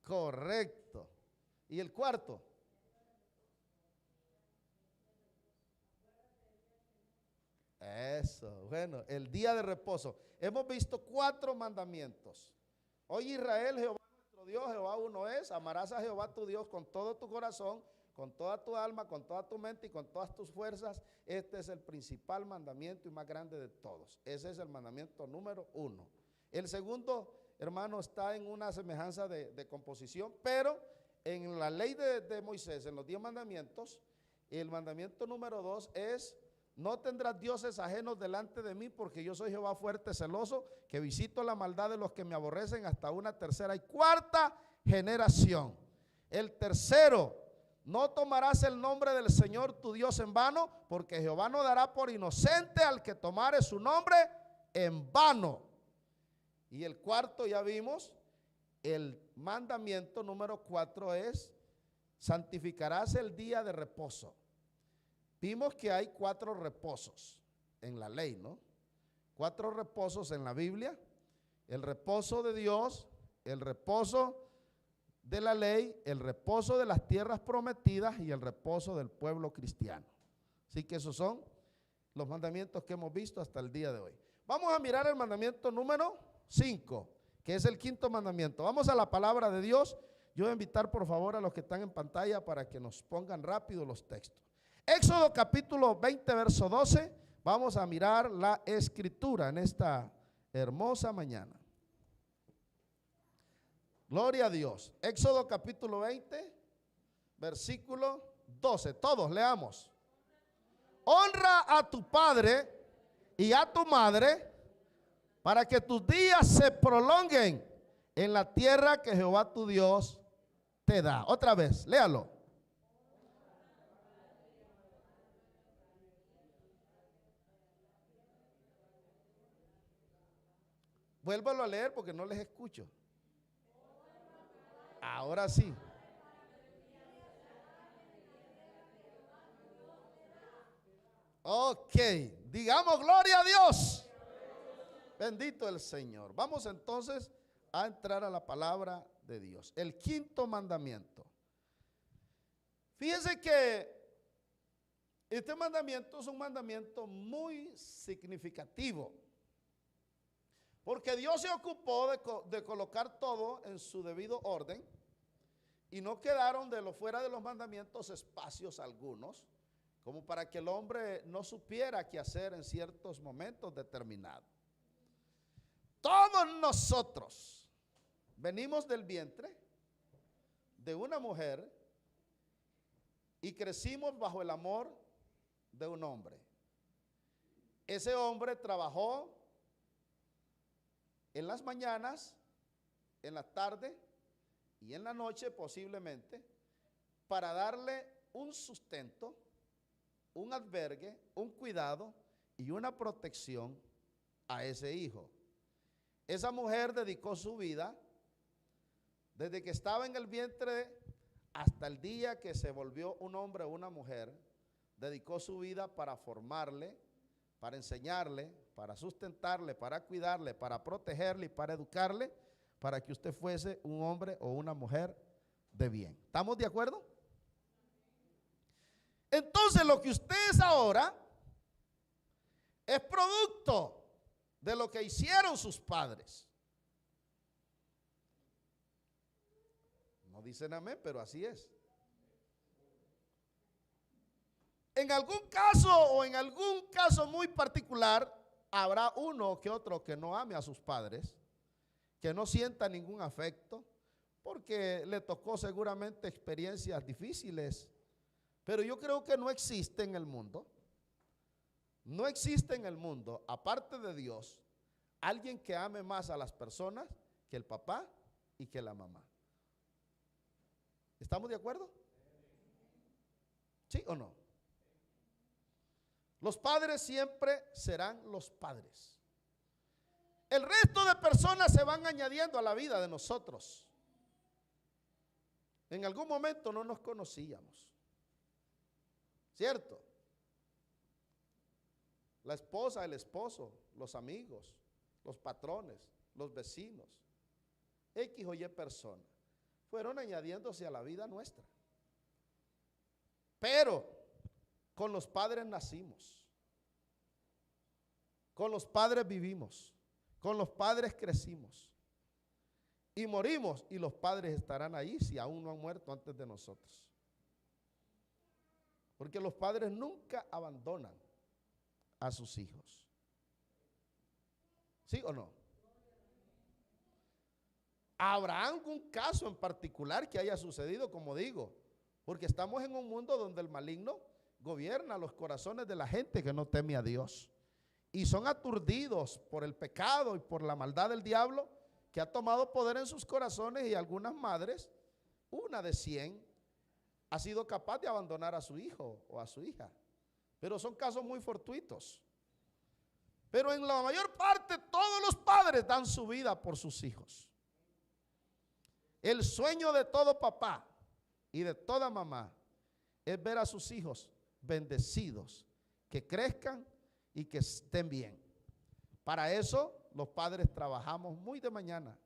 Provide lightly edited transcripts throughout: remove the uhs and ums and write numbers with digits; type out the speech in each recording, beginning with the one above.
Correcto. ¿Y el cuarto? Eso, bueno, el día de reposo. Hemos visto 4 mandamientos. Oye Israel, Jehová nuestro Dios, Jehová uno es. Amarás a Jehová tu Dios con todo tu corazón, con toda tu alma, con toda tu mente y con todas tus fuerzas. Este es el principal mandamiento y más grande de todos. Ese es el mandamiento número 1. El segundo, hermano, está en una semejanza de composición, pero en la ley de Moisés, en los 10 mandamientos, el mandamiento número 2 es: no tendrás dioses ajenos delante de mí, porque yo soy Jehová fuerte, celoso, que visito la maldad de los que me aborrecen hasta una tercera y cuarta generación. El tercero: no tomarás el nombre del Señor tu Dios en vano, porque Jehová no dará por inocente al que tomare su nombre en vano. Y el cuarto, ya vimos, el mandamiento número 4 es: santificarás el día de reposo. Vimos que hay 4 reposos en la ley, ¿no? 4 reposos en la Biblia: el reposo de Dios, el reposo de la ley, el reposo de las tierras prometidas y el reposo del pueblo cristiano. Así que esos son los mandamientos que hemos visto hasta el día de hoy. Vamos a mirar el mandamiento número 5, que es el quinto mandamiento. Vamos a la palabra de Dios. Yo voy a invitar por favor a los que están en pantalla para que nos pongan rápido los textos. Éxodo capítulo 20, verso 12. Vamos a mirar la escritura en esta hermosa mañana. Gloria a Dios. Éxodo capítulo 20, versículo 12. Todos leamos. Honra a tu padre y a tu madre, para que tus días se prolonguen en la tierra que Jehová tu Dios te da. Otra vez, léalo. Vuélvalo a leer porque no les escucho. Ahora sí. Ok, digamos gloria a Dios. Bendito el Señor. Vamos entonces a entrar a la palabra de Dios. El quinto mandamiento. Fíjense que este mandamiento es un mandamiento muy significativo, porque Dios se ocupó de colocar todo en su debido orden y no quedaron fuera de los mandamientos espacios algunos, como para que el hombre no supiera qué hacer en ciertos momentos determinados. Todos nosotros venimos del vientre de una mujer y crecimos bajo el amor de un hombre. Ese hombre trabajó en las mañanas, en la tarde y en la noche posiblemente, para darle un sustento, un albergue, un cuidado y una protección a ese hijo. Esa mujer dedicó su vida desde que estaba en el vientre hasta el día que se volvió un hombre o una mujer. Dedicó su vida para formarle, para enseñarle, para sustentarle, para cuidarle, para protegerle y para educarle, para que usted fuese un hombre o una mujer de bien. ¿Estamos de acuerdo? Entonces lo que usted es ahora es producto de lo que hicieron sus padres. No dicen amén, pero así es. En algún caso o en algún caso muy particular, habrá uno que otro que no ame a sus padres, que no sienta ningún afecto, porque le tocó seguramente experiencias difíciles. Pero yo creo que no existe en el mundo, no existe en el mundo, aparte de Dios, alguien que ame más a las personas que el papá y que la mamá. ¿Estamos de acuerdo? ¿Sí o no? Los padres siempre serán los padres. El resto de personas se van añadiendo a la vida de nosotros. En algún momento no nos conocíamos, ¿cierto? La esposa, el esposo, los amigos, los patrones, los vecinos, X o Y persona. fueron añadiéndose a la vida nuestra. Pero con los padres nacimos, con los padres vivimos, con los padres crecimos y morimos, y los padres estarán ahí si aún no han muerto antes de nosotros. Porque los padres nunca abandonan a sus hijos. ¿Sí o no? ¿Habrá algún caso en particular que haya sucedido? Como digo, porque estamos en un mundo donde el maligno gobierna los corazones de la gente que no teme a Dios. Y son aturdidos por el pecado y por la maldad del diablo, que ha tomado poder en sus corazones, y algunas madres, una de 100, ha sido capaz de abandonar a su hijo o a su hija. Pero son casos muy fortuitos. Pero en la mayor parte todos los padres dan su vida por sus hijos. El sueño de todo papá y de toda mamá es ver a sus hijos bendecidos, que crezcan y que estén bien. Para eso los padres trabajamos muy de mañana.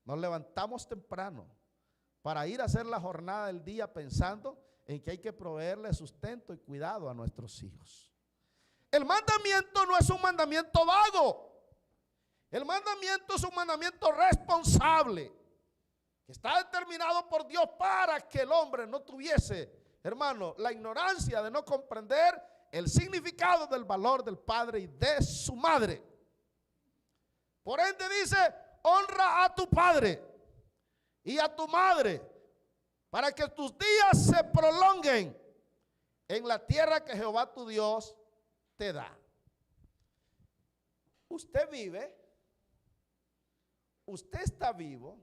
Nos levantamos temprano para ir a hacer la jornada del día pensando en que hay que proveerle sustento y cuidado a nuestros hijos. El mandamiento no es un mandamiento vago. El mandamiento es un mandamiento responsable, que está determinado por Dios para que el hombre no tuviese, hermano, la ignorancia de no comprender el significado del valor del padre y de su madre. Por ende dice: honra a tu padre y a tu madre, para que tus días se prolonguen en la tierra que Jehová tu Dios te da. Usted vive, usted está vivo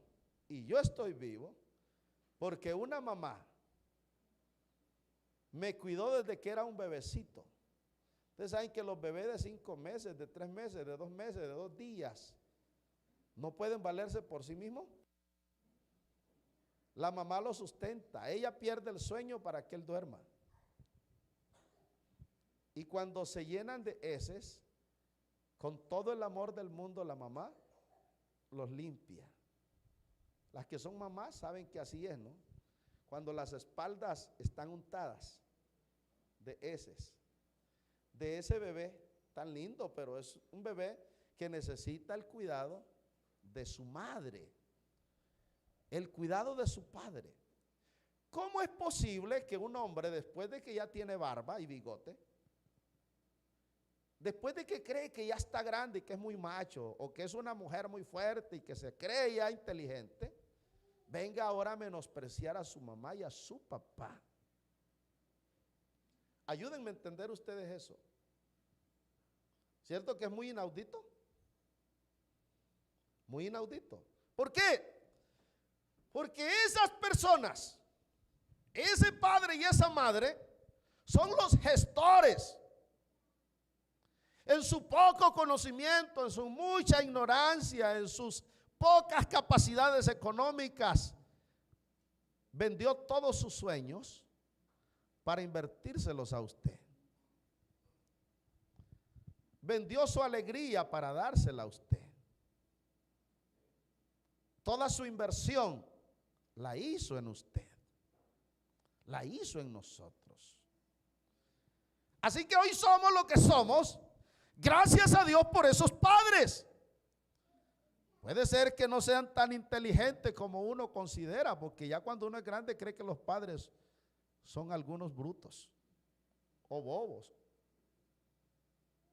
y yo estoy vivo porque una mamá me cuidó desde que era un bebecito. Ustedes saben que los bebés de 5 meses, de 3 meses, de 2 meses, de 2 días, no pueden valerse por sí mismos. La mamá lo sustenta, ella pierde el sueño para que él duerma. Y cuando se llenan de heces, con todo el amor del mundo, la mamá los limpia. Las que son mamás saben que así es, ¿no? Cuando las espaldas están untadas de heces de ese bebé tan lindo, pero es un bebé que necesita el cuidado de su madre, el cuidado de su padre. ¿Cómo es posible que un hombre, después de que ya tiene barba y bigote, después de que cree que ya está grande y que es muy macho, o que es una mujer muy fuerte y que se cree ya inteligente, venga ahora a menospreciar a su mamá y a su papá? Ayúdenme a entender ustedes eso. ¿Cierto que es muy inaudito? Muy inaudito. ¿Por qué? Porque esas personas, ese padre y esa madre, son los gestores. En su poco conocimiento, en su mucha ignorancia, en sus pocas capacidades económicas, vendió todos sus sueños para invertírselos a usted. Vendió su alegría para dársela a usted. Toda su inversión la hizo en usted, la hizo en nosotros. Así que hoy somos lo que somos, gracias a Dios por esos padres. Puede ser que no sean tan inteligentes como uno considera, porque ya cuando uno es grande cree que los padres son algunos brutos o bobos.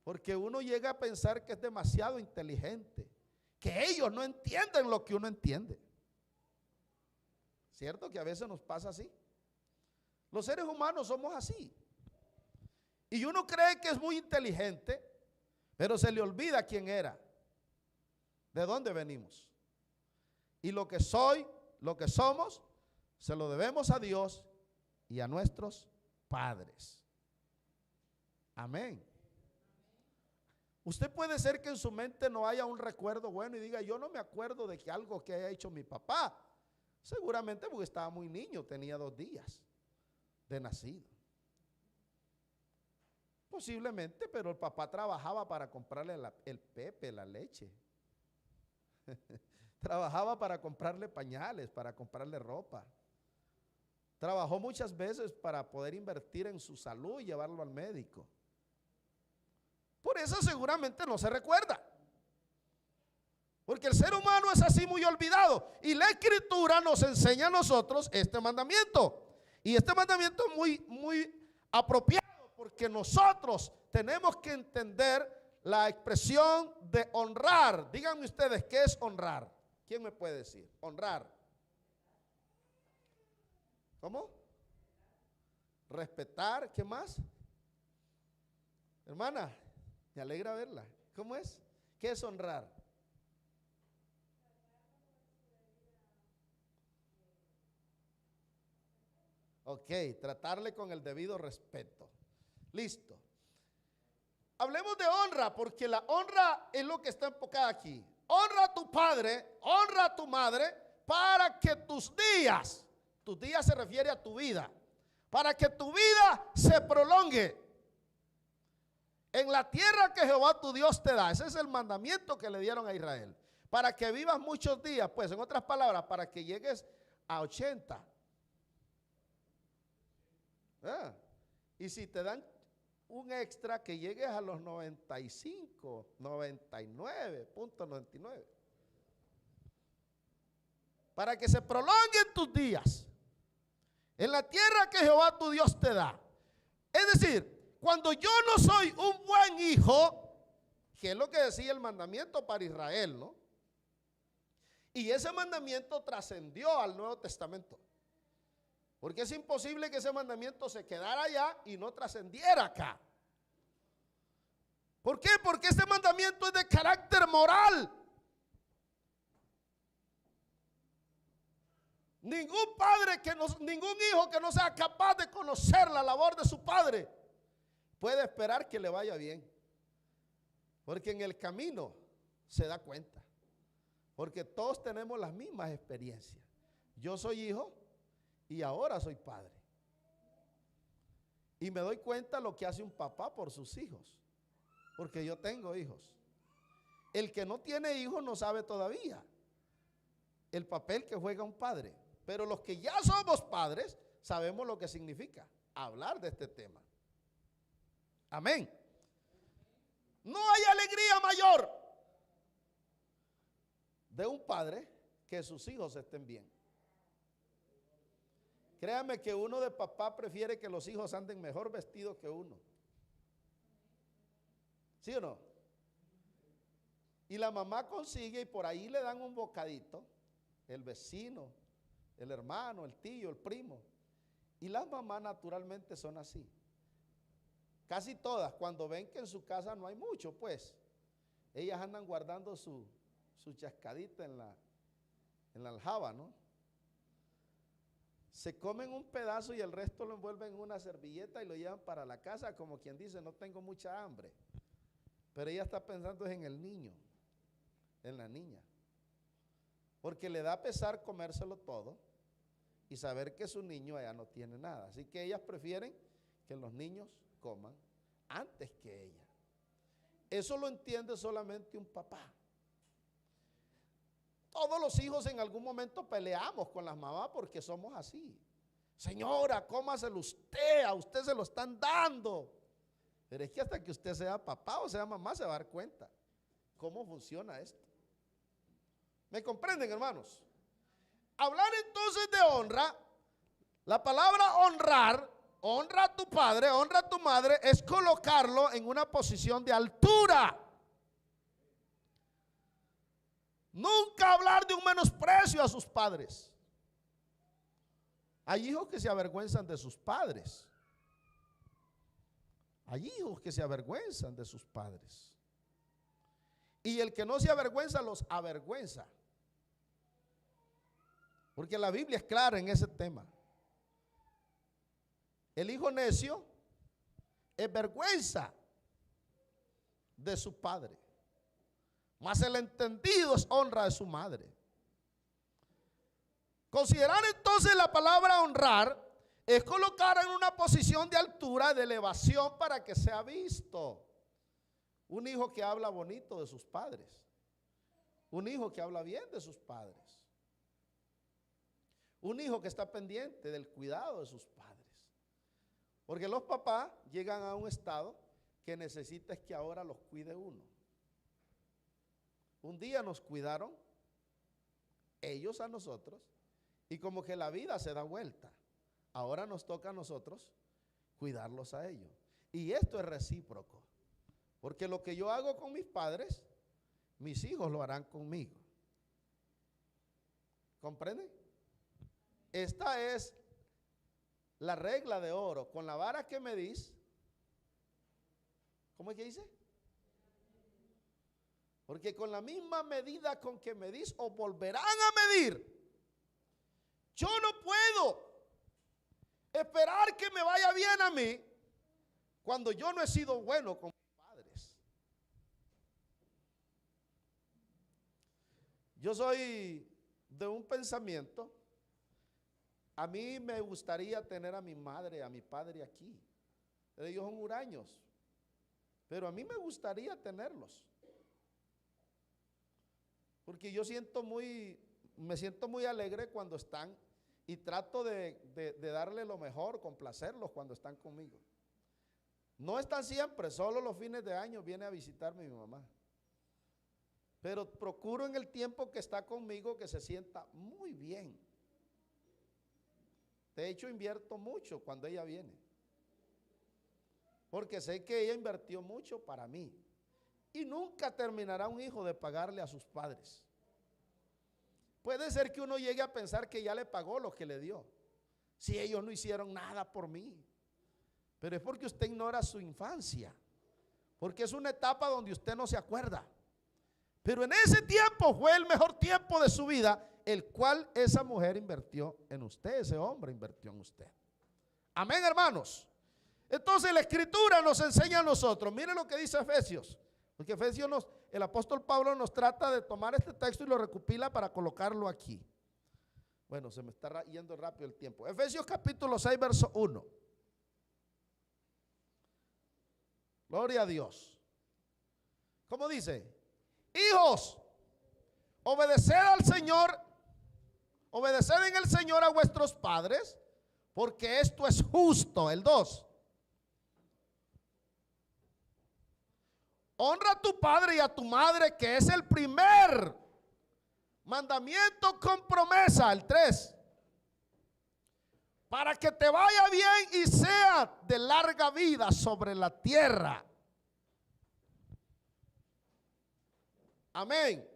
Porque uno llega a pensar que es demasiado inteligente, que ellos no entienden lo que uno entiende. ¿Cierto que a veces nos pasa así? Los seres humanos somos así. Y uno cree que es muy inteligente, pero se le olvida quién era, de dónde venimos. Y lo que soy, lo que somos, se lo debemos a Dios y a nuestros padres. Amén. Usted puede ser que en su mente no haya un recuerdo bueno y diga: yo no me acuerdo de que algo que haya hecho mi papá. Seguramente porque estaba muy niño, tenía 2 días de nacido. Posiblemente, pero el papá trabajaba para comprarle el pepe, la leche. trabajaba para comprarle pañales, para comprarle ropa. Trabajó muchas veces para poder invertir en su salud y llevarlo al médico. Por eso seguramente no se recuerda. Porque el ser humano es así muy olvidado. Y la Escritura nos enseña a nosotros este mandamiento. Y este mandamiento es muy apropiado porque nosotros tenemos que entender la expresión de honrar. Díganme ustedes, ¿qué es honrar? ¿Quién me puede decir? Honrar. ¿Cómo? Respetar. ¿Qué más? Hermana, me alegra verla. ¿Cómo es? ¿Qué es honrar? Ok, tratarle con el debido respeto. Listo. Hablemos de honra, porque la honra es lo que está enfocada aquí. Honra a tu padre, honra a tu madre, para que tus días se refiere a tu vida, para que tu vida se prolongue en la tierra que Jehová tu Dios te da. Ese es el mandamiento que le dieron a Israel. Para que vivas muchos días, pues en otras palabras, para que llegues a 80. Y si te dan un extra, que llegues a los 95, 99.99. Para que se prolonguen tus días en la tierra que Jehová tu Dios te da. Es decir, cuando yo no soy un buen hijo, que es lo que decía el mandamiento para Israel, ¿no? Y ese mandamiento trascendió al Nuevo Testamento. Porque es imposible que ese mandamiento se quedara allá y no trascendiera acá. ¿Por qué? Porque este mandamiento es de carácter moral. Ningún padre ningún hijo que no sea capaz de conocer la labor de su padre puede esperar que le vaya bien. Porque en el camino se da cuenta. Porque todos tenemos las mismas experiencias. Yo soy hijo y ahora soy padre. Y me doy cuenta lo que hace un papá por sus hijos. Porque yo tengo hijos. El que no tiene hijos no sabe todavía el papel que juega un padre. Pero los que ya somos padres sabemos lo que significa hablar de este tema. Amén. No hay alegría mayor de un padre que sus hijos estén bien. Créame que uno de papá prefiere que los hijos anden mejor vestidos que uno. ¿Sí o no? Y la mamá consigue y por ahí le dan un bocadito, el vecino, el hermano, el tío, el primo. Y las mamás naturalmente son así. Casi todas, cuando ven que en su casa no hay mucho, pues, ellas andan guardando su chascadita en la aljaba, ¿no? Se comen un pedazo y el resto lo envuelven en una servilleta y lo llevan para la casa, como quien dice, no tengo mucha hambre. Pero ella está pensando en el niño, en la niña. Porque le da pesar comérselo todo y saber que su niño allá no tiene nada. Así que ellas prefieren que los niños coman antes que ella. Eso lo entiende solamente un papá. Todos los hijos en algún momento peleamos con las mamás porque somos así. Señora, cómaselo usted, a usted se lo están dando. Pero es que hasta que usted sea papá o sea mamá se va a dar cuenta cómo funciona esto. ¿Me comprenden, hermanos? Hablar entonces de honra, la palabra honrar, honra a tu padre, honra a tu madre, es colocarlo en una posición de altura. Nunca hablar de un menosprecio a sus padres. Hay hijos que se avergüenzan de sus padres. Hay hijos que se avergüenzan de sus padres. Y el que no se avergüenza los avergüenza. Porque la Biblia es clara en ese tema. El hijo necio es vergüenza de su padre. Mas el entendido es honra de su madre. Considerar entonces la palabra honrar es colocar en una posición de altura, de elevación para que sea visto. Un hijo que habla bonito de sus padres. Un hijo que habla bien de sus padres. Un hijo que está pendiente del cuidado de sus padres. Porque los papás llegan a un estado que necesita es que ahora los cuide uno. Un día nos cuidaron, ellos a nosotros, y como que la vida se da vuelta. Ahora nos toca a nosotros cuidarlos a ellos. Y esto es recíproco. Porque lo que yo hago con mis padres, mis hijos lo harán conmigo. ¿Comprenden? Esta es la regla de oro. Con la vara que medís, ¿cómo es que dice? Porque con la misma medida con que medís, os volverán a medir. Yo no puedo esperar que me vaya bien a mí cuando yo no he sido bueno con mis padres. Yo soy de un pensamiento. A mí me gustaría tener a mi madre, a mi padre aquí. Ellos son huraños, pero a mí me gustaría tenerlos. Porque yo me siento muy alegre cuando están y trato de darle lo mejor, complacerlos cuando están conmigo. No están siempre, solo los fines de año viene a visitarme mi mamá. Pero procuro en el tiempo que está conmigo que se sienta muy bien. De hecho, invierto mucho cuando ella viene. Porque sé que ella invirtió mucho para mí. Y nunca terminará un hijo de pagarle a sus padres. Puede ser que uno llegue a pensar que ya le pagó lo que le dio, si ellos no hicieron nada por mí. Pero es porque usted ignora su infancia, porque es una etapa donde usted no se acuerda. Pero en ese tiempo fue el mejor tiempo de su vida, el cual esa mujer invirtió en usted, ese hombre invirtió en usted. Amén, hermanos. Entonces la Escritura nos enseña a nosotros. Miren lo que dice Efesios. Porque el apóstol Pablo nos trata de tomar este texto y lo recopila para colocarlo aquí. Bueno, se me está yendo rápido el tiempo. Efesios capítulo 6, verso 1. Gloria a Dios. ¿Cómo dice? Hijos, obedeced al Señor, obedeced en el Señor a vuestros padres, porque esto es justo. El 2. Honra a tu padre y a tu madre, que es el primer mandamiento con promesa. El 3. Para que te vaya bien y sea de larga vida sobre la tierra. Amén.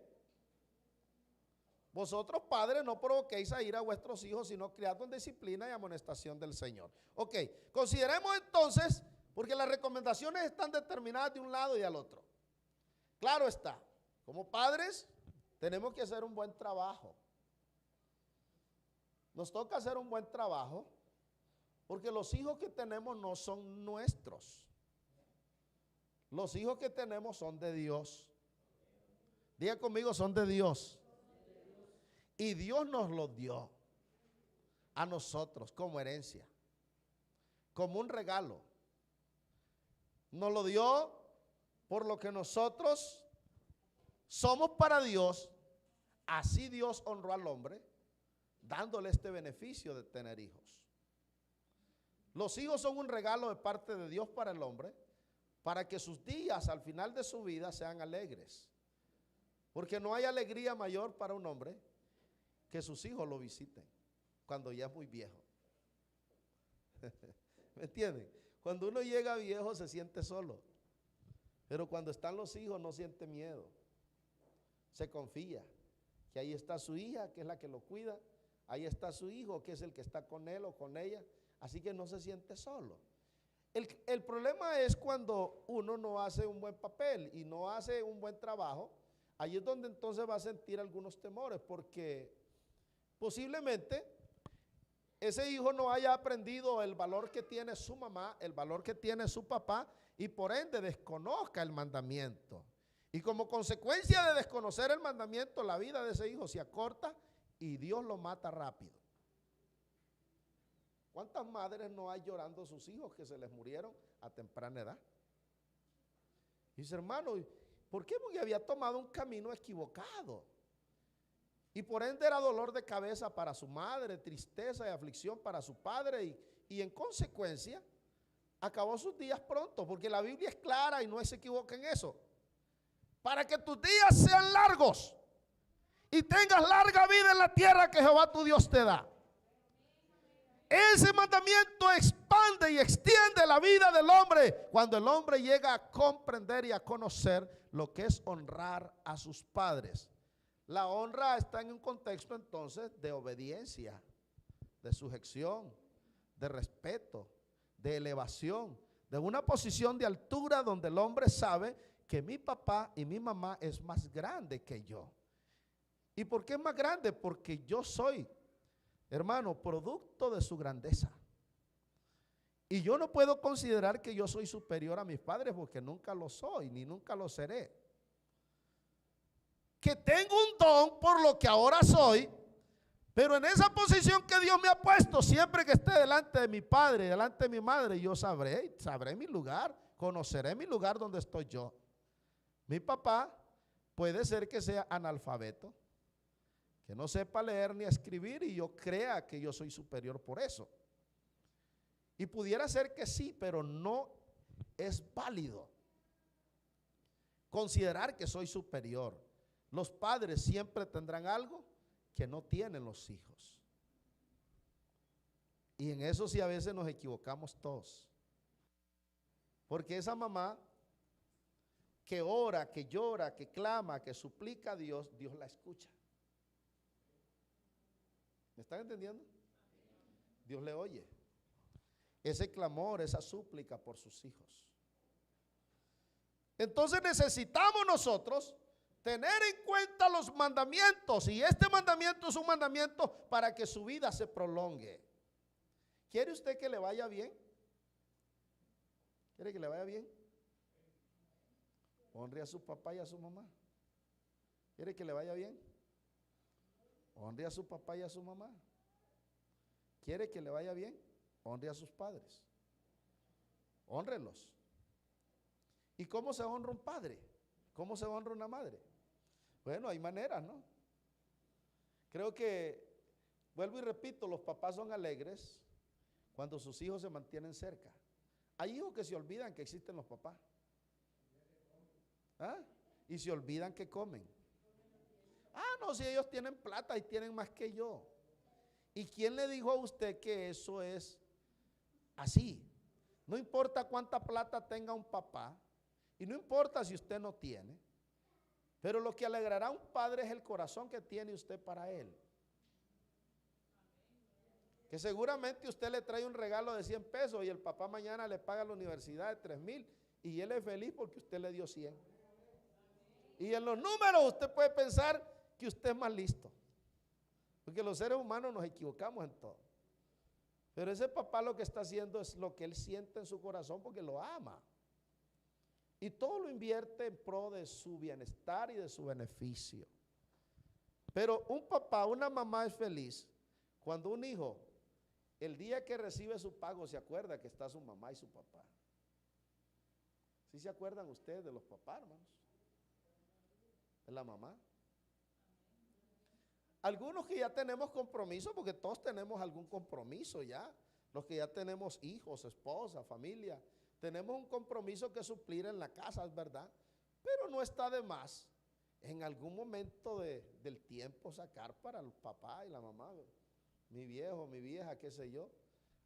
Vosotros padres no provoquéis a ir a vuestros hijos, sino criadlos en disciplina y amonestación del Señor. Ok, consideremos entonces, porque las recomendaciones están determinadas de un lado y al otro. Claro está, como padres tenemos que hacer un buen trabajo. Nos toca hacer un buen trabajo porque los hijos que tenemos no son nuestros. Los hijos que tenemos son de Dios. Diga conmigo, son de Dios. Y Dios nos los dio a nosotros como herencia, como un regalo. Nos lo dio por lo que nosotros somos para Dios. Así Dios honró al hombre, dándole este beneficio de tener hijos. Los hijos son un regalo de parte de Dios para el hombre, para que sus días al final de su vida sean alegres. Porque no hay alegría mayor para un hombre que sus hijos lo visiten cuando ya es muy viejo. ¿Me entienden? Cuando uno llega viejo se siente solo, pero cuando están los hijos no siente miedo, se confía que ahí está su hija, que es la que lo cuida, ahí está su hijo, que es el que está con él o con ella, así que no se siente solo. El problema es cuando uno no hace un buen papel y no hace un buen trabajo. Ahí es donde entonces va a sentir algunos temores, porque posiblemente ese hijo no haya aprendido el valor que tiene su mamá, el valor que tiene su papá, y por ende desconozca el mandamiento. Y como consecuencia de desconocer el mandamiento, la vida de ese hijo se acorta y Dios lo mata rápido. ¿Cuántas madres no hay llorando a sus hijos que se les murieron a temprana edad? Y dice, hermano, ¿Por qué? Porque había tomado un camino equivocado. Y por ende era dolor de cabeza para su madre, tristeza y aflicción para su padre y en consecuencia acabó sus días pronto, porque la Biblia es clara y no se equivoca en eso. Para que tus días sean largos y tengas larga vida en la tierra que Jehová tu Dios te da. Ese mandamiento expande y extiende la vida del hombre cuando el hombre llega a comprender y a conocer lo que es honrar a sus padres. La honra está en un contexto entonces de obediencia, de sujeción, de respeto, de elevación, de una posición de altura donde el hombre sabe que mi papá y mi mamá es más grande que yo. ¿Y por qué es más grande? Porque yo soy, hermano, producto de su grandeza. Y yo no puedo considerar que yo soy superior a mis padres porque nunca lo soy, ni nunca lo seré. Que tengo un don por lo que ahora soy, pero en esa posición que Dios me ha puesto, siempre que esté delante de mi padre, delante de mi madre, yo sabré mi lugar, conoceré mi lugar donde estoy yo. Mi papá puede ser que sea analfabeto, que no sepa leer ni escribir y yo crea que yo soy superior por eso. Y pudiera ser que sí, pero no es válido considerar que soy superior. Los padres siempre tendrán algo que no tienen los hijos. Y en eso sí a veces nos equivocamos todos. Porque esa mamá que ora, que llora, que clama, que suplica a Dios, Dios la escucha. ¿Me están entendiendo? Dios le oye. Ese clamor, esa súplica por sus hijos. Entonces necesitamos nosotros tener en cuenta los mandamientos, y este mandamiento es un mandamiento para que su vida se prolongue. ¿Quiere usted que le vaya bien? ¿Quiere que le vaya bien? Honre a su papá y a su mamá. ¿Quiere que le vaya bien? Honre a su papá y a su mamá. ¿Quiere que le vaya bien? Honre a sus padres. Hónrelos. ¿Y cómo se honra un padre? ¿Cómo se honra una madre? Bueno, hay maneras, ¿no? Creo que, vuelvo y repito, los papás son alegres cuando sus hijos se mantienen cerca. Hay hijos que se olvidan que existen los papás. ¿Ah? Y se olvidan que comen. Ah, no, si ellos tienen plata y tienen más que yo. ¿Y quién le dijo a usted que eso es así? No importa cuánta plata tenga un papá y no importa si usted no tiene, pero lo que alegrará a un padre es el corazón que tiene usted para él. Que seguramente usted le trae un regalo de 100 pesos y el papá mañana le paga la universidad de 3,000 y él es feliz porque usted le dio 100. Y en los números usted puede pensar que usted es más listo. Porque los seres humanos nos equivocamos en todo. Pero ese papá lo que está haciendo es lo que él siente en su corazón porque lo ama. Y todo lo invierte en pro de su bienestar y de su beneficio. Pero un papá, una mamá es feliz cuando un hijo, el día que recibe su pago, se acuerda que está su mamá y su papá. ¿Sí se acuerdan ustedes de los papás, hermanos? De la mamá. Algunos que ya tenemos compromiso, porque todos tenemos algún compromiso ya. Los que ya tenemos hijos, esposa, familia, tenemos un compromiso que suplir en la casa, es verdad. Pero no está de más en algún momento del tiempo sacar para el papá y la mamá. Mi viejo, mi vieja, qué sé yo.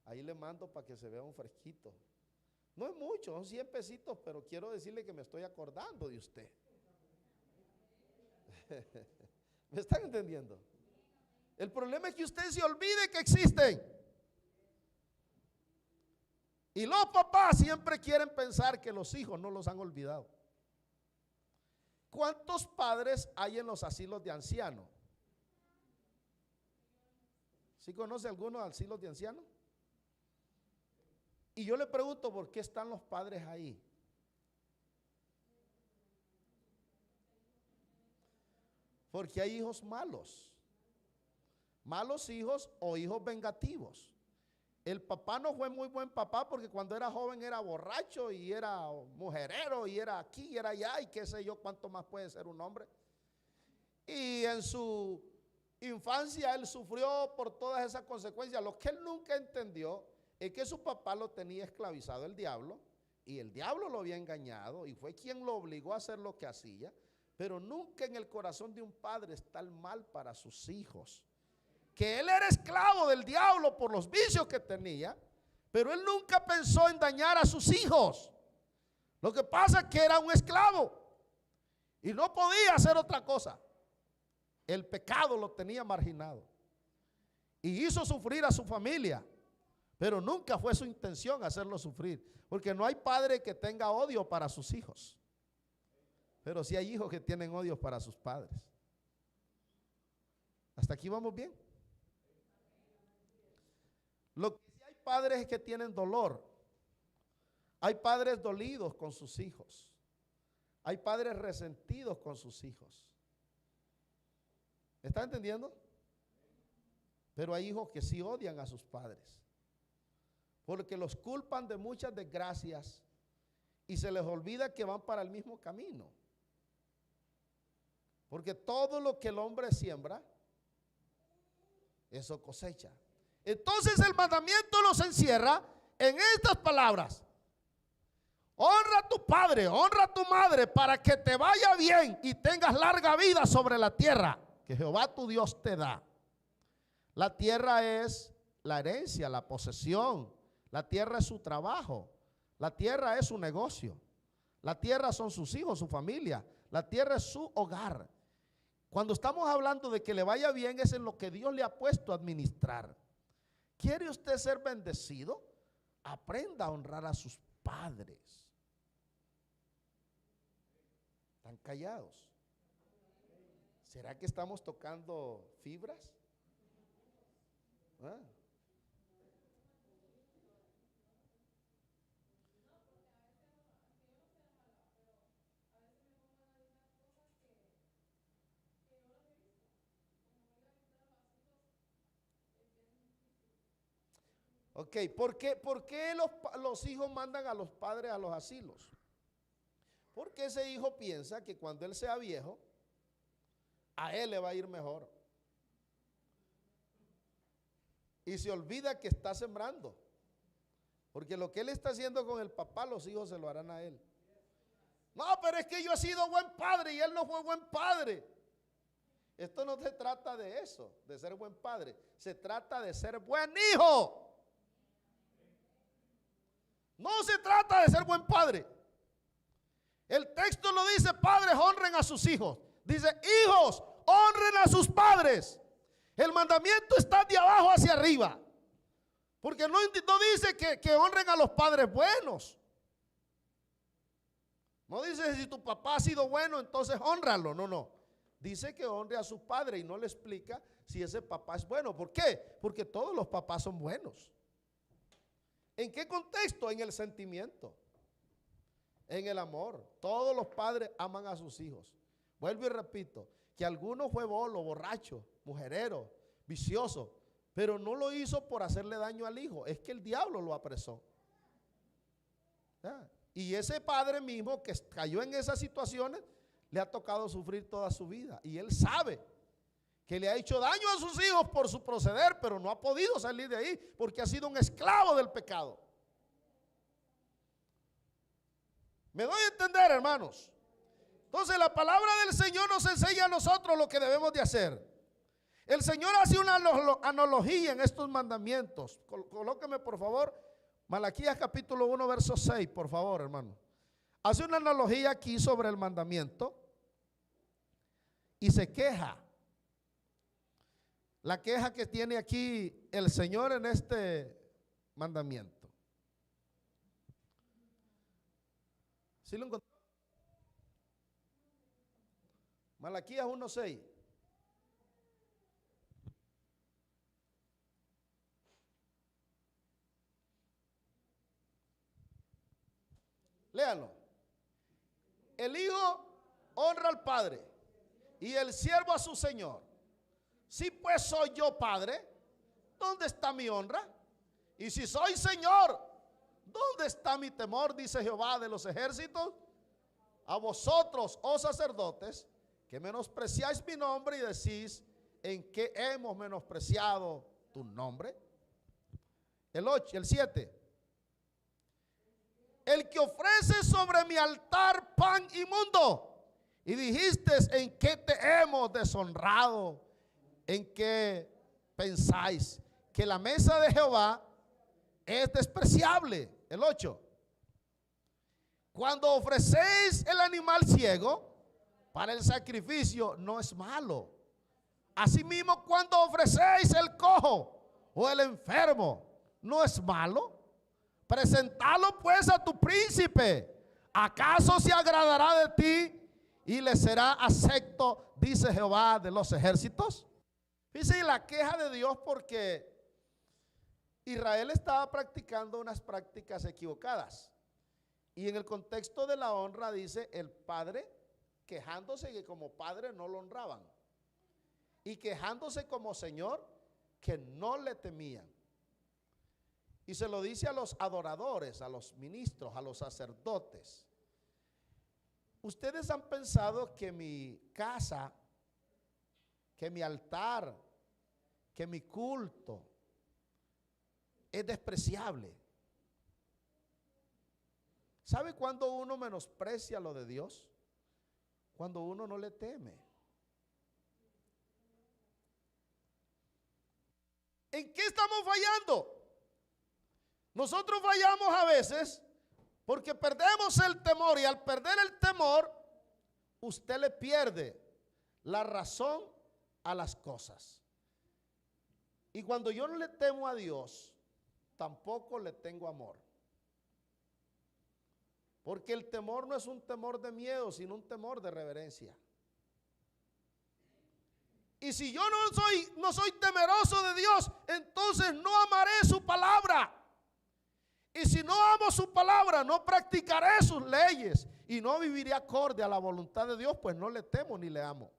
Ahí le mando para que se vea un fresquito. No es mucho, son 100 pesitos, pero quiero decirle que me estoy acordando de usted. ¿Me están entendiendo? El problema es que usted se olvide que existen. Y los papás siempre quieren pensar que los hijos no los han olvidado. ¿Cuántos padres hay en los asilos de ancianos? ¿Sí conoce algunos asilos de ancianos? Y yo le pregunto, ¿por qué están los padres ahí? Porque hay hijos malos. Malos hijos o hijos vengativos. El papá no fue muy buen papá porque cuando era joven era borracho y era mujerero y era aquí y era allá y qué sé yo cuánto más puede ser un hombre. Y en su infancia él sufrió por todas esas consecuencias. Lo que él nunca entendió es que su papá lo tenía esclavizado el diablo y el diablo lo había engañado y fue quien lo obligó a hacer lo que hacía. Pero nunca en el corazón de un padre está el mal para sus hijos. Que él era esclavo del diablo por los vicios que tenía, pero él nunca pensó en dañar a sus hijos. Lo que pasa es que era un esclavo y no podía hacer otra cosa. El pecado lo tenía marginado y hizo sufrir a su familia, pero nunca fue su intención hacerlo sufrir, porque no hay padre que tenga odio para sus hijos, pero sí hay hijos que tienen odio para sus padres. ¿Hasta aquí vamos bien? Lo que sí hay padres que tienen dolor. Hay padres dolidos con sus hijos. Hay padres resentidos con sus hijos. ¿Está entendiendo? Pero hay hijos que sí odian a sus padres, porque los culpan de muchas desgracias y se les olvida que van para el mismo camino. Porque todo lo que el hombre siembra, eso cosecha. Entonces el mandamiento los encierra en estas palabras: honra a tu padre, honra a tu madre, para que te vaya bien y tengas larga vida sobre la tierra que Jehová tu Dios te da. La tierra es la herencia, la posesión. La tierra es su trabajo. La tierra es su negocio. La tierra son sus hijos, su familia. La tierra es su hogar. Cuando estamos hablando de que le vaya bien, es en lo que Dios le ha puesto a administrar. ¿Quiere usted ser bendecido? Aprenda a honrar a sus padres. ¿Están callados? ¿Será que estamos tocando fibras? ¿Ah? Ok, ¿por qué los hijos mandan a los padres a los asilos? Porque ese hijo piensa que cuando él sea viejo, a él le va a ir mejor. Y se olvida que está sembrando. Porque lo que él está haciendo con el papá, los hijos se lo harán a él. No, pero es que yo he sido buen padre y él no fue buen padre. Esto no se trata de eso, de ser buen padre. Se trata de ser buen hijo. No se trata de ser buen padre. El texto lo dice: padres honren a sus hijos. Dice: hijos honren a sus padres. El mandamiento está de abajo hacia arriba. Porque no dice que honren a los padres buenos. No dice si tu papá ha sido bueno, entonces honralo. No, no. Dice que honre a su padre y no le explica si ese papá es bueno. ¿Por qué? Porque todos los papás son buenos. ¿En qué contexto? En el sentimiento, en el amor. Todos los padres aman a sus hijos. Vuelvo y repito, que alguno fue bolo, borracho, mujerero, vicioso, pero no lo hizo por hacerle daño al hijo, es que el diablo lo apresó. ¿Ya? Y ese padre mismo que cayó en esas situaciones, le ha tocado sufrir toda su vida. Y él sabe que le ha hecho daño a sus hijos por su proceder, pero no ha podido salir de ahí porque ha sido un esclavo del pecado. ¿Me doy a entender, hermanos? Entonces la palabra del Señor nos enseña a nosotros lo que debemos de hacer. El Señor hace una analogía en estos mandamientos. Colóqueme por favor Malaquías capítulo 1 verso 6, por favor, hermano. Hace una analogía aquí sobre el mandamiento y se queja. La queja que tiene aquí el Señor en este mandamiento. ¿Sí lo encontró? Malaquías 1:6. Léanlo. El hijo honra al padre y el siervo a su señor. Si pues soy yo padre, ¿dónde está mi honra? Y si soy Señor, ¿dónde está mi temor? Dice Jehová de los ejércitos. A vosotros, oh sacerdotes, que menospreciáis mi nombre y decís, ¿en qué hemos menospreciado tu nombre? El 7. El que ofrece sobre mi altar pan inmundo. Y dijiste, ¿en qué te hemos deshonrado? ¿En qué pensáis que la mesa de Jehová es despreciable? El 8. Cuando ofrecéis el animal ciego para el sacrificio, no es malo. Asimismo, cuando ofrecéis el cojo o el enfermo, no es malo. Presentadlo pues a tu príncipe. ¿Acaso se agradará de ti y le será acepto, dice Jehová de los ejércitos? Fíjense la queja de Dios porque Israel estaba practicando unas prácticas equivocadas. Y en el contexto de la honra dice el padre quejándose que como padre no lo honraban. Y quejándose como Señor que no le temían. Y se lo dice a los adoradores, a los ministros, a los sacerdotes. Ustedes han pensado que mi casa, que mi altar, que mi culto es despreciable. ¿Sabe cuándo uno menosprecia lo de Dios? Cuando uno no le teme. ¿En qué estamos fallando? Nosotros fallamos a veces porque perdemos el temor, y al perder el temor, usted le pierde la razón a las cosas. Y cuando yo no le temo a Dios, tampoco le tengo amor. Porque el temor no es un temor de miedo, sino un temor de reverencia. Y si yo no soy temeroso de Dios, entonces no amaré su palabra. Y si no amo su palabra, no practicaré sus leyes y no viviré acorde a la voluntad de Dios, pues no le temo ni le amo.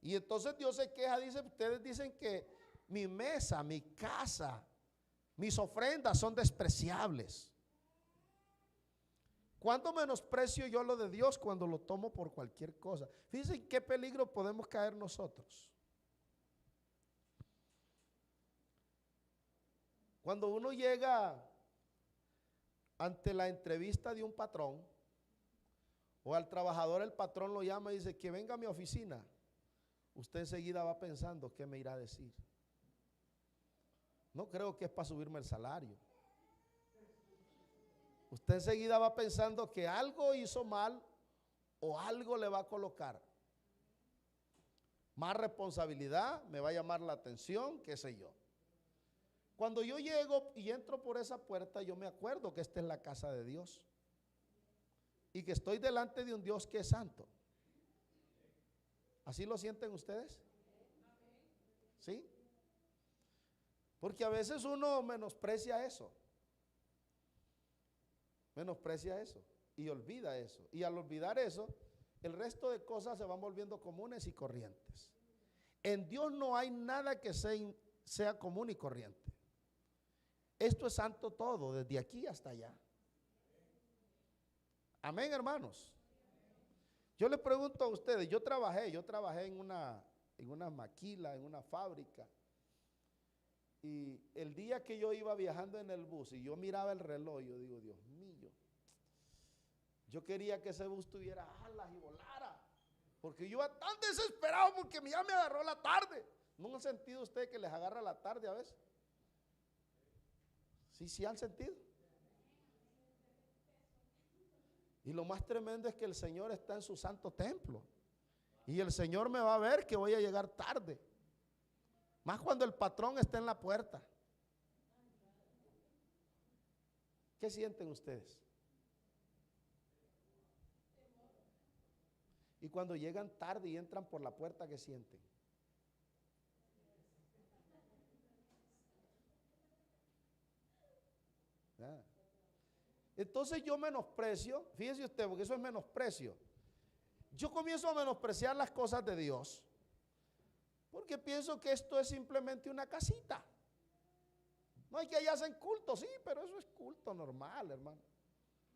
Y entonces Dios se queja, dice, ustedes dicen que mi mesa, mi casa, mis ofrendas son despreciables. ¿Cuánto menosprecio yo lo de Dios cuando lo tomo por cualquier cosa? Fíjense en qué peligro podemos caer nosotros. Cuando uno llega ante la entrevista de un patrón, o al trabajador el patrón lo llama y dice que venga a mi oficina, usted enseguida va pensando qué me irá a decir. No creo que es para subirme el salario. Usted enseguida va pensando que algo hizo mal o algo le va a colocar. Más responsabilidad, me va a llamar la atención, qué sé yo. Cuando yo llego y entro por esa puerta, yo me acuerdo que esta es la casa de Dios y que estoy delante de un Dios que es santo. ¿Así lo sienten ustedes? ¿Sí? Porque a veces uno menosprecia eso. Menosprecia eso y olvida eso. Y al olvidar eso, el resto de cosas se van volviendo comunes y corrientes. En Dios no hay nada que sea común y corriente. Esto es santo todo, desde aquí hasta allá. Amén, hermanos. Yo les pregunto a ustedes, yo trabajé en una maquila, en una fábrica. Y el día que yo iba viajando en el bus y yo miraba el reloj, yo digo, Dios mío, yo quería que ese bus tuviera alas y volara, porque yo iba tan desesperado porque ya me agarró la tarde. ¿No han sentido ustedes que les agarra la tarde a veces? Sí han sentido. Y lo más tremendo es que el Señor está en su santo templo y el Señor me va a ver que voy a llegar tarde. Más cuando el patrón está en la puerta. ¿Qué sienten ustedes? Y cuando llegan tarde y entran por la puerta, ¿qué sienten? ¿Verdad? Entonces yo menosprecio, fíjese usted, porque eso es menosprecio. Yo comienzo a menospreciar las cosas de Dios Porque pienso que esto es simplemente una casita. No hay que allá hacen culto, sí, pero eso es culto normal, hermano.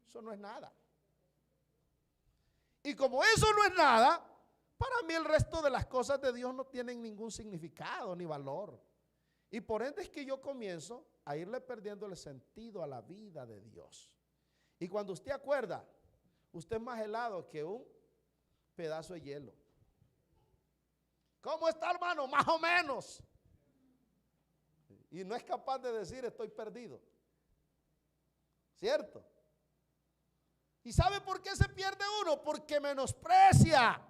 Eso no es nada. Y como eso no es nada, para mí el resto de las cosas de Dios no tienen ningún significado ni valor. Y por ende es que yo comienzo a irle perdiendo el sentido a la vida de Dios. Y cuando usted acuerda, usted es más helado que un pedazo de hielo. ¿Cómo está, hermano? Más o menos. Y no es capaz de decir estoy perdido. ¿Cierto? ¿Y sabe por qué se pierde uno? Porque menosprecia.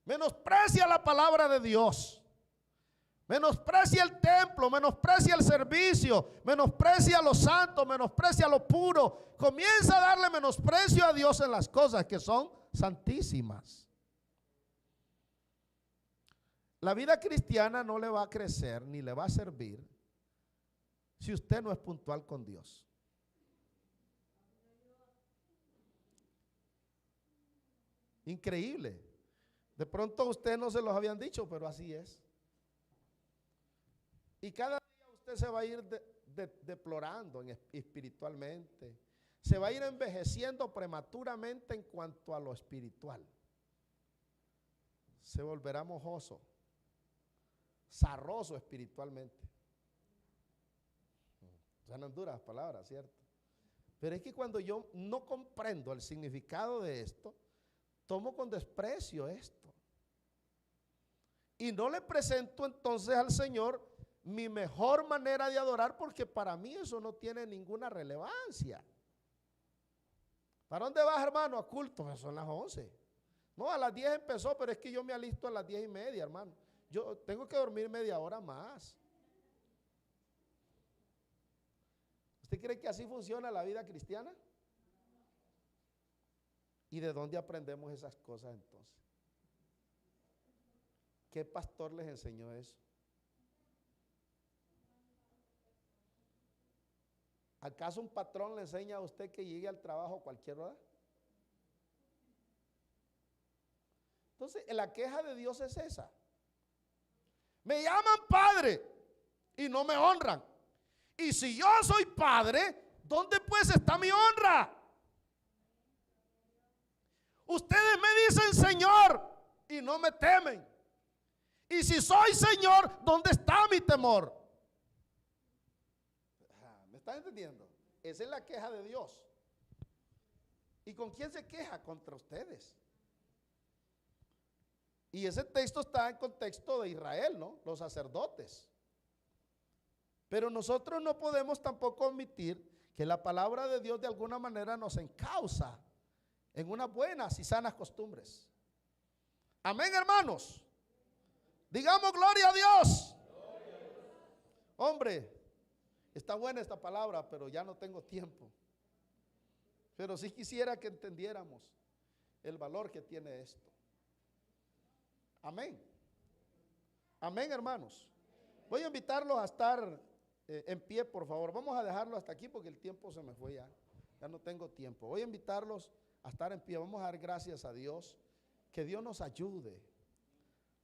Menosprecia la palabra de Dios. Menosprecia el templo, menosprecia el servicio, menosprecia a los santos, menosprecia lo puro. Comienza a darle menosprecio a Dios en las cosas que son santísimas. La vida cristiana no le va a crecer ni le va a servir si usted no es puntual con Dios. Increíble. De pronto a usted no se los habían dicho, pero así es. Y cada día usted se va a ir deplorando espiritualmente. Se va a ir envejeciendo prematuramente en cuanto a lo espiritual. Se volverá mojoso, zarroso espiritualmente. Suenan duras palabras, ¿cierto? Pero es que cuando yo no comprendo el significado de esto, tomo con desprecio esto. Y no le presento entonces al Señor mi mejor manera de adorar, porque para mí eso no tiene ninguna relevancia. ¿Para dónde vas, hermano? A culto. Pues son las 11. No, a las 10 empezó, pero es que yo me alisto a las 10:30, hermano. Yo tengo que dormir media hora más. ¿Usted cree que así funciona la vida cristiana? ¿Y de dónde aprendemos esas cosas entonces? ¿Qué pastor les enseñó eso? ¿Acaso un patrón le enseña a usted que llegue al trabajo a cualquier hora? Entonces, la queja de Dios es esa. Me llaman padre y no me honran. Y si yo soy padre, ¿dónde pues está mi honra? Ustedes me dicen Señor y no me temen. Y si soy Señor, ¿dónde está mi temor? ¿Me están entendiendo? Esa es la queja de Dios. ¿Y con quién se queja? Contra ustedes. Y ese texto está en contexto de Israel, ¿no? Los sacerdotes. Pero nosotros no podemos tampoco omitir que la palabra de Dios de alguna manera nos encausa en unas buenas y sanas costumbres. Amén, hermanos. Digamos gloria a Dios. Hombre, está buena esta palabra, pero ya no tengo tiempo. Pero sí quisiera que entendiéramos el valor que tiene esto. Amén. Amén, hermanos. Voy a invitarlos a estar en pie, por favor. Vamos a dejarlo hasta aquí porque el tiempo se me fue ya. Ya no tengo tiempo. Voy a invitarlos a estar en pie. Vamos a dar gracias a Dios. Que Dios nos ayude